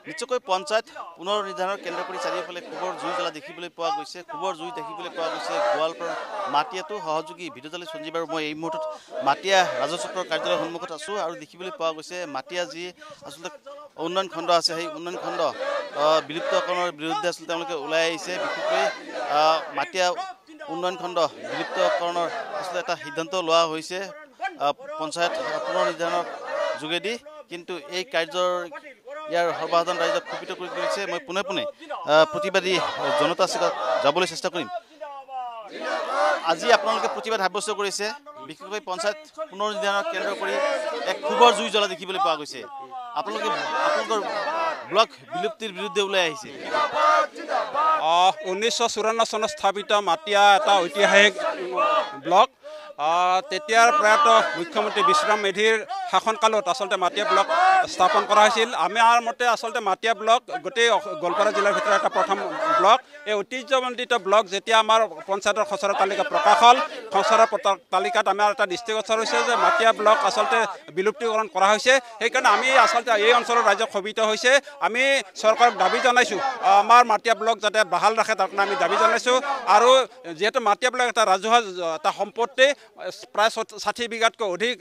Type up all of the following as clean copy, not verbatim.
নিশ্চয়কৈ পঞ্চায়ত পুনৰ নিৰ্ধাৰণৰ কেন্দ্ৰ কৰি চাৰিওফালে খুবৰ জুই জ্বলা দেখিবলৈ পোৱা গৈছে। খুবৰ জুই দেখিবলৈ পোৱা গৈছে গোৱালপাৰাৰ মাটিয়াটো সহযোগী ভিডিঅ'জালি সঞ্জীৱ আৰু মই এই মুহূৰ্তত মাটিয়া ৰাজচক্ৰৰ কাৰ্যালয়ৰ সন্মুখত আছোঁ আৰু দেখিবলৈ পোৱা গৈছে মাটিয়া যি আচলতে উন্নয়ন খণ্ড আছে সেই উন্নয়ন খণ্ড বিলুপ্তকৰণৰ বিৰুদ্ধে আচলতে তেওঁলোকে ওলাই আহিছে। বিশেষকৈ মাটিয়া উন্নয়ন খণ্ড বিলুপ্তকৰণৰ আচলতে এটা সিদ্ধান্ত লোৱা হৈছে পঞ্চায়ত পুনৰ নিৰ্ধাৰণৰ যোগেদি, কিন্তু এই কাৰ্যৰ ইয়াৰ সৰ্বসাধাৰণ ৰাইজক ক্ষুপিত কৰি তুলিছে। মই পোনে পোনে প্ৰতিবাদী জনতাৰ চিকাত যাবলৈ চেষ্টা কৰিম। আজি আপোনালোকে প্ৰতিবাদ সাব্যস্ত কৰিছে, বিশেষকৈ পঞ্চায়ত পুনৰ নিৰ্ধাৰণৰ কেন্দ্ৰ কৰি এক ক্ষোভৰ জুই জ্বলা দেখিবলৈ পোৱা গৈছে। আপোনালোকে আপোনালোকৰ ব্লক বিলুপ্তিৰ বিৰুদ্ধে ওলাই আহিছে। 1954 চনত স্থাপিত মাটিয়া এটা ঐতিহাসিক ব্লক। তেতিয়াৰ প্ৰয়াত মুখ্যমন্ত্ৰী বিশ্ৰাম মেধিৰ শাসনকালত আচলতে মাটিয়া ব্লক স্থাপন কৰা হৈছিল। আমাৰ মতে আচলতে মাটিয়া ব্লক গোটেই গোৱালপাৰা জিলাৰ ভিতৰত এটা প্ৰথম ব্লক। এই ঐতিহ্যমণ্ডিত ব্লক যেতিয়া আমাৰ পঞ্চায়তৰ খচৰা তালিকা প্ৰকাশ হ'ল, খচৰা তালিকাত আমাৰ এটা দৃষ্টিগোচৰ হৈছে যে মাটিয়া ব্লক আচলতে বিলুপ্তিকৰণ কৰা হৈছে। সেইকাৰণে আমি আচলতে এই অঞ্চলৰ ৰাইজক ক্ষোভিত হৈছে। আমি চৰকাৰক দাবী জনাইছোঁ আমাৰ মাটিয়া ব্লক যাতে বাহাল ৰাখে, তাৰ কাৰণে আমি দাবী জনাইছোঁ। আৰু যিহেতু মাটিয়া ব্লক এটা ৰাজহুৱা এটা সম্পত্তি, প্ৰায় 60 বিঘাতকৈ অধিক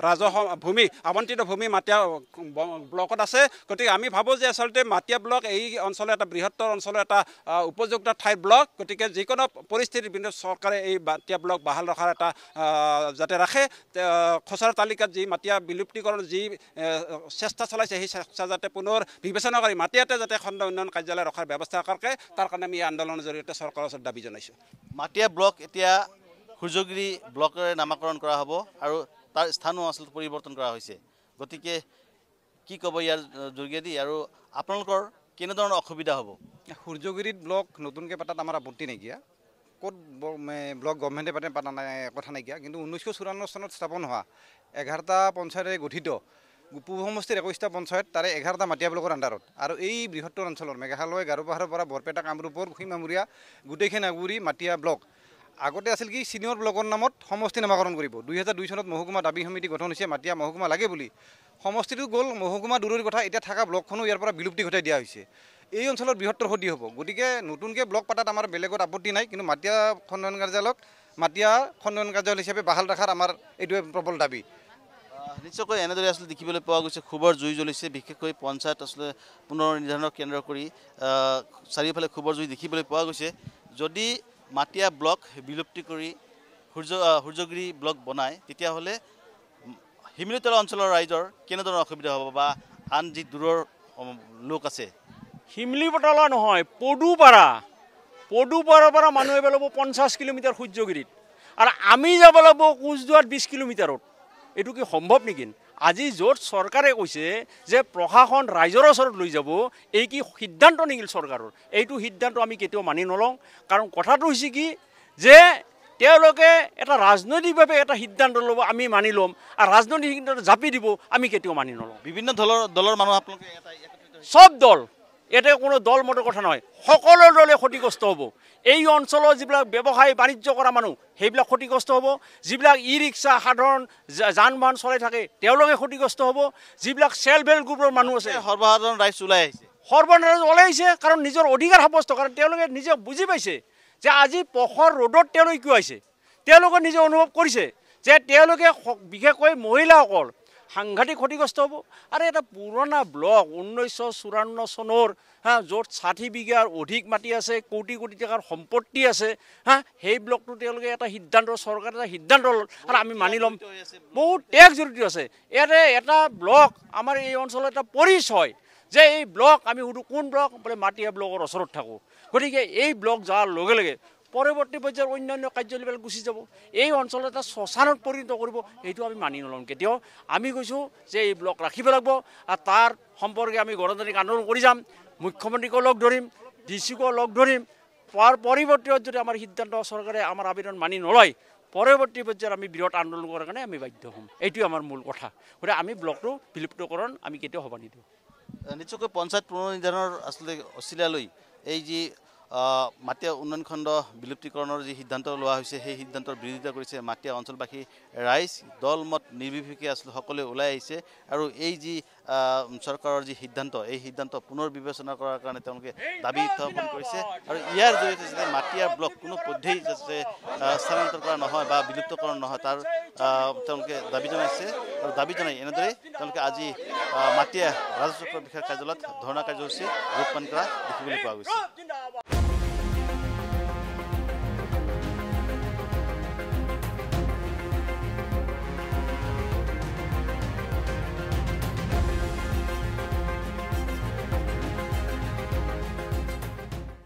ৰাজহ ভূমি আবণ্টিত ভূমি মাটিয়া ব্লকত আছে। গতিকে আমি ভাবোঁ যে আচলতে মাটিয়া ব্লক এই অঞ্চলৰ এটা বৃহত্তৰ অঞ্চলৰ এটা উপযুক্ত ঠাইৰ ব্লক। গতিকে যিকোনো পৰিস্থিতিৰ বিৰুদ্ধে চৰকাৰে এই মাটিয়া ব্লক বাহাল ৰখাৰ এটা যাতে ৰাখে। খচৰা তালিকাত যি মাটিয়া বিলুপ্তিকৰণৰ যি চেষ্টা চলাইছে সেই চেষ্টা যাতে পুনৰ বিবেচনা কৰি মাটিয়াতে যাতে খণ্ড উন্নয়ন কাৰ্যালয় ৰখাৰ ব্যৱস্থা কৰে, তাৰ কাৰণে আমি এই আন্দোলনৰ জৰিয়তে চৰকাৰৰ ওচৰত দাবী জনাইছোঁ। মাটিয়া ব্লক এতিয়া সূৰ্যগিৰি ব্লকেৰে নামাকৰণ কৰা হ'ব আৰু তাৰ স্থানো আচলতে পৰিৱৰ্তন কৰা হৈছে। গতিকে কি ক'ব ইয়াৰ যোগেদি আৰু আপোনালোকৰ কেনেধৰণৰ অসুবিধা হ'ব? সূৰ্যগিৰিত ব্লক নতুনকৈ পাতাত আমাৰ আপত্তি নাইকিয়া, ক'ত ব্লক গভৰ্ণমেণ্টে পাতা নাই কথা নাইকিয়া। কিন্তু 1954 চনত স্থাপন হোৱা 11টা পঞ্চায়তেৰে গঠিত পূব সমষ্টিৰ 21টা পঞ্চায়ত, তাৰে 11টা মাটিয়া ব্লকৰ আণ্ডাৰত। আৰু এই বৃহত্তৰ অঞ্চলৰ মেঘালয় গাৰোপাহাৰৰ পৰা বৰপেটা কামৰূপৰ সীমামূৰীয়া গোটেইখিনি আগুৰি মাটিয়া ব্লক। আগতে আছিল কি ছিনিয়ৰ ব্লকৰ নামত সমষ্টি নামাকৰণ কৰিব। 2002 চনত মহকুমা দাবী সমিতি গঠন হৈছে মাটিয়া মহকুমা লাগে বুলি। সমষ্টিটো গ'ল, মহকুমা দূৰৰ কথা, এতিয়া থকা ব্লকখনো ইয়াৰ পৰা বিলুপ্তি ঘটাই দিয়া হৈছে। এই অঞ্চলৰ বৃহত্তৰ ক্ষতি হ'ব। গতিকে নতুনকৈ ব্লক পাতাত আমাৰ বেলেগত আপত্তি নাই, কিন্তু মাটিয়া খণ্ডন কাৰ্যালয়ক মাটিয়া খণ্ডন কাৰ্যালয় হিচাপে বাহাল ৰখাৰ আমাৰ এইটোৱে প্ৰবল দাবী। নিশ্চয়কৈ এনেদৰে আচলতে দেখিবলৈ পোৱা গৈছে খুবৰ জুই জ্বলিছে। বিশেষকৈ পঞ্চায়ত আচলতে পুনৰ নিৰ্ধাৰণৰ কেন্দ্ৰ কৰি চাৰিওফালে খুবৰ জুই দেখিবলৈ পোৱা গৈছে। যদি মাটিয়া ব্লক বিলুপ্তি কৰি সূৰ্যগিৰি ব্লক বনায়, তেতিয়াহ'লে শিমিলিতলা অঞ্চলৰ ৰাইজৰ কেনেধৰণৰ অসুবিধা হ'ব বা আন যি দূৰৰ লোক আছে? শিমিলিতলা নহয়, পদুপাৰাৰ পৰা মানুহ আহিব লাগিব 50 কিলোমিটাৰ সূৰ্যগিৰিত, আৰু আমি যাব লাগিব কোচবিহাৰ 20 কিলোমিটাৰত। এইটো কি সম্ভৱ নেকি? আজি য'ত চৰকাৰে কৈছে যে প্ৰশাসন ৰাইজৰ ওচৰত লৈ যাব, এই কি সিদ্ধান্ত নেকি চৰকাৰৰ? এইটো সিদ্ধান্ত আমি কেতিয়াও মানি নলওঁ। কাৰণ কথাটো হৈছে কি যে তেওঁলোকে এটা ৰাজনৈতিকভাৱে এটা সিদ্ধান্ত ল'ব, আমি মানি ল'ম, আৰু ৰাজনৈতিক সিদ্ধান্ত জাপি দিব, আমি কেতিয়াও মানি নলওঁ। বিভিন্ন দলৰ মানুহ আপোনালোকে চব দল, ইয়াতে কোনো দল মতৰ কথা নহয়, সকলো দলে ক্ষতিগ্ৰস্ত হ'ব। এই অঞ্চলৰ যিবিলাক ব্যৱসায় বাণিজ্য কৰা মানুহ সেইবিলাক ক্ষতিগ্ৰস্ত হ'ব। যিবিলাক ই ৰিক্সা সাধাৰণ যান বাহন চলাই থাকে তেওঁলোকে ক্ষতিগ্ৰস্ত হ'ব। যিবিলাক চেল্ফ হেল্প গ্ৰুপৰ মানুহ আছে, সৰ্বসাধাৰণ ৰাইজ ওলাই আহিছে, ওলাই আহিছে, কাৰণ নিজৰ অধিকাৰ সাব্যস্ত, কাৰণ তেওঁলোকে নিজে বুজি পাইছে যে আজি পখৰ ৰ'দত তেওঁলোকে কিয় আহিছে। তেওঁলোকে নিজে অনুভৱ কৰিছে যে তেওঁলোকে বিশেষকৈ মহিলাসকল সাংঘাতিক ক্ষতিগ্ৰস্ত হ'ব। আৰু এটা পুৰণা ব্লক 1954 চনৰ য'ত 60 বিঘাৰ অধিক মাটি আছে, কোটি কোটি টকাৰ সম্পত্তি আছে, সেই ব্লকটো তেওঁলোকে এটা সিদ্ধান্ত, চৰকাৰে এটা সিদ্ধান্ত ল'ল আৰু আমি মানি ল'ম। বহুত টেক্স জড়িত আছে ইয়াতে। এটা ব্লক আমাৰ এই অঞ্চলৰ এটা পৰিচয় যে এই ব্লক, আমি সুধো কোন ব্লক, বোলে মাটিয়া ব্লকৰ ওচৰত থাকোঁ। গতিকে এই ব্লক যোৱাৰ লগে লগে পৰৱৰ্তী পৰ্যায়ৰ অন্যান্য কাৰ্যালয়বিলাক গুচি যাব, এই অঞ্চলত এটা শ্মশানত পৰিণত কৰিব। এইটো আমি মানি নলওঁ কেতিয়াও। আমি কৈছোঁ যে এই ব্লক ৰাখিব লাগিব, আৰু তাৰ সম্পৰ্কে আমি গণতান্ত্ৰিক আন্দোলন কৰি যাম। মুখ্যমন্ত্ৰীকো লগ ধৰিম, ডিচিকো লগ ধৰিম। পৰিৱৰ্তিত যদি আমাৰ সিদ্ধান্ত চৰকাৰে আমাৰ আবেদন মানি নলয়, পৰৱৰ্তী পৰ্যায়ত আমি বৃহৎ আন্দোলন কৰাৰ কাৰণে আমি বাধ্য হ'ম। এইটোৱে আমাৰ মূল কথা। গতিকে আমি ব্লকটো বিলুপ্তকৰণ আমি কেতিয়াও হ'ব নিদিওঁ। নিশ্চয়কৈ পঞ্চায়ত পুনৰ নিৰ্ধাৰণৰ আচলতে অচিলালৈ এই যি মাটিয়া উন্নয়ন খণ্ড বিলুপ্তিকৰণৰ যি সিদ্ধান্ত লোৱা হৈছে, সেই সিদ্ধান্তৰ বিৰোধিতা কৰিছে মাটিয়া অঞ্চলবাসী ৰাইজ। দল মত নিৰ্বিশেষে আচলতে সকলোৱে ওলাই আহিছে, আৰু এই যি চৰকাৰৰ যি সিদ্ধান্ত এই সিদ্ধান্ত পুনৰ বিবেচনা কৰাৰ কাৰণে তেওঁলোকে দাবী উত্থাপন কৰিছে আৰু ইয়াৰ জৰিয়তে যাতে মাটিয়াৰ ব্লক কোনো পধ্যেই যাতে স্থানান্তৰ কৰা নহয় বা বিলুপ্তকৰণ নহয় তাৰ তেওঁলোকে দাবী জনাইছে আৰু দাবী জনাই এনেদৰে তেওঁলোকে আজি মাটিয়া ৰাজহ চক্ৰ বিষয়াৰ কাৰ্যালয়ত ধৰ্ণা কাৰ্যসূচী ৰূপদান কৰা দেখিবলৈ পোৱা গৈছে।